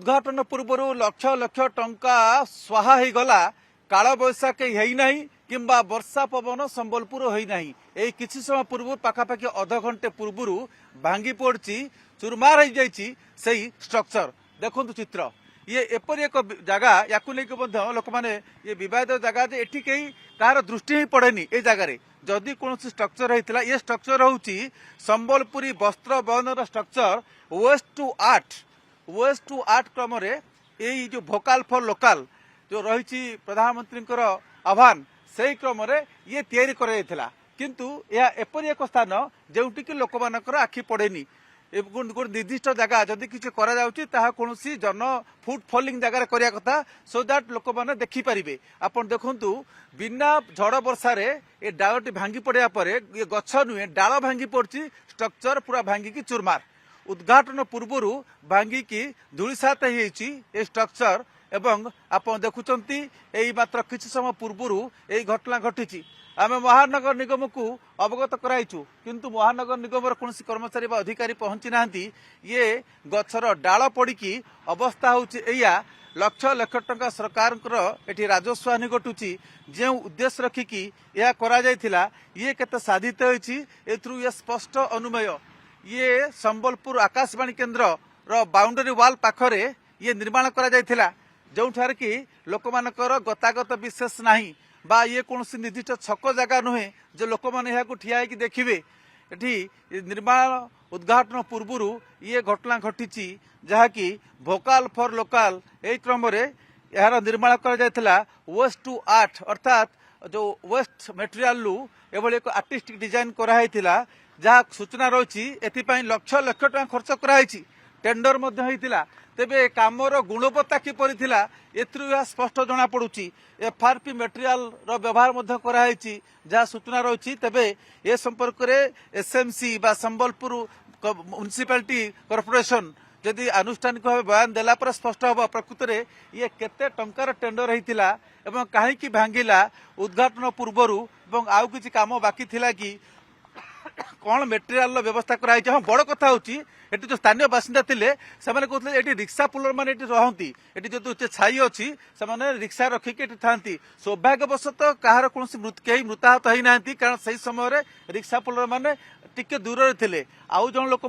उद्घाटन पूर्व लक्ष लक्ष टंका स्वाहा हो गला काल बैशाखी है किंबा वर्षा पवन संबलपुर होना किसी समय पूर्व पाखापाखि अध घंटे पूर्व भांगी पड़ी चुरमार हो जाइए स्ट्रक्चर देखु चित्र ये एपरी एक जगह या लोक मैंने ये विवादित जगह एटी कहीं कहार दृष्टि ही पड़ेनी ए जगार जदि कौन स्ट्रक्चर होता ये स्ट्रक्चर हूँ संबलपुरी वस्त्र बयन स्ट्रक्चर वेस्ट टू आर्ट क्रम यही जो भोकाल फॉर लोकाल जो रही प्रधानमंत्री आह्वान से क्रम ये तैयारी कराइला किंतु यह एपरी एक स्थान जोटिक लोक मानकर आखि पड़ेनी गोटे निर्दिष्ट जगह जदि किसी कौन जन फुट फॉलिंग जगह करिया कथा सो दैट लोक मैंने देखिपारे आपन देखु बिना झड़ वर्षार ये डालटी भांगी पड़ा पर ये गछ नुहे डाल भांगी पड़ी स्ट्रक्चर पूरा भांगिकी चुरमार उद्घाटन पूर्व भांगिकी धूलिसात हो स्ट्रक्चर एवं आप देखुंत यही मात्र किसी समय पूर्व यही घटना घटी आम महानगर निगम को अवगत कराइचु किंतु महानगर निगम कौन कर्मचारी अधिकारी पहुंची ना ये गछर डाल पड़ी अवस्था होया लक्ष लक्ष टंका सरकार एटी राजस्व हानि घटुची जो उद्देश्य रखिकी यह करा जायथिला ये केते साधित होईची एथरु ये स्पष्ट अनुमेय ये संबलपुर आकाशवाणी केन्द्र रो बाउंडरी वाल पाखरे ये निर्माण करा जायथिला जोठार कि लोक मानकर गतागत विशेष नाही बा ये कौन निर्दिष्ट छक जगह नुहे जो लोक मैंने यहाँ ठिया देखिए ये निर्माण उद्घाटन पूर्व ये घटना घटी जहाँकि भोकाल फॉर लोकाल यही क्रम यार निर्माण करा वेस्ट टू आर्ट अर्थात जो वेस्ट मटेरियल एभली एक आर्टिस्टिक डिजाइन कराई जहाँ सूचना रही एपाई लक्ष लक्ष टका खर्च कराई टेंडर तेबे कामर गुणवत्ता किपरि थिला एथरु यह स्पष्ट जना पड़ुची एफआरपी मटेरियल रो व्यवहार कराई जहाँ सूचना रही तेबे ए संपर्क में एसएमसी बा संबलपुर म्युनिसिपालिटी कॉर्पोरेशन जदि आनुष्ठानिक भाव बयान देला पर स्पष्ट हम प्रकृत में ये केते टंकार टेंडर होता एवं कहीं भांगिला उद्घाटन पूर्व आउ किछि काम बाकी थिला कि कौन मेटेरियल व्यवस्था कराई हाँ बड़ कथा होची एटी जो स्थानीय बासिंदा थिले सेमाने कहते एटी रिक्शा पुलर माने एटी रहंती एटी जो छाई अच्छी से रिक्शा रखिक एटी थांती सौभाग्यवशतः कहार कौन कहीं मृताहत होई नांती कारण सही समय रिक्शा पुलर माने टिके दूर थे आउ जन लोक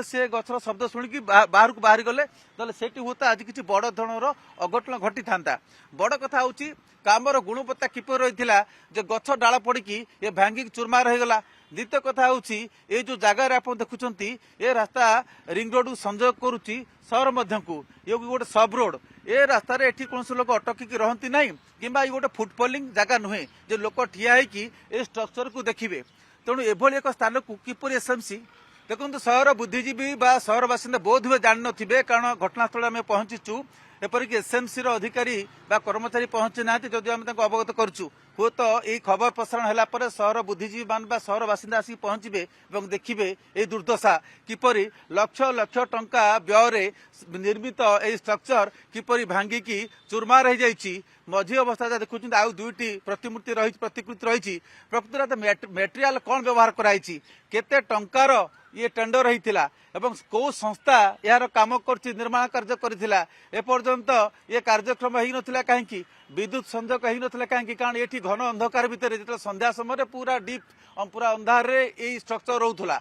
से गछर शब्द शुणिकी बाहर को बाहरी गले सेठी हुए आज किसी बड़ धरणर अघटन घटी था बड़ कथा हूँ कामर गुणवत्ता किपर रही जो गछ डाल पड़ी ये भांगिक चुरमार होगला द्वितीय कथा हूँ ये जो जगार आप देखुं ये रास्ता रिंग रोड संयोग करुच्ची सहर मध्य को ये गोटे सब रोड ए रास्तार एटी कौन लोक अटकिकी रहती ना कि गोटे फुटफॉलिंग जगह नुहे जो लोक ठिया हो स्ट्रक्चर को देखिए तेणु एभली एक स्थान को किपर एसएमसी देखो सहर बुद्धिजीवी बा सहर बासिंदा बोध हुए जान थे कारण घटनास्थल आम पहुंचीचु एपरिक एसएमसी अधिकारी बा कर्मचारी पहुंची ना जदि आम अवगत करुँ हुए तो यही खबर प्रसारण है सहर बुद्धिजीवी मान बा सहर बासिंदा आसिक पहुंचे और देखिए ये दुर्दशा किपरि लक्ष लक्ष टंका व्यय निर्मित यही स्ट्रक्चर किपरि भांगिकी चुरमार हो जाइए मझी अवस्था जहाँ देखुं आउ दुईटी प्रतिमूर्ति रही प्रतिकृति रही प्रकृत मेटेरियल कौन व्यवहार कराई केते टंकार ये टेंडर होता एवं कौ संस्था यार काम कर निर्माण कार्य करथिला एपर्यंत ये कार्यक्रम हो नाला कहीं विद्युत संजोग हो नाला कहीं कारण ये घन अंधकार भितर जो संध्या समय पूरा डीप पूरा अंधार यही स्ट्रक्चर रोला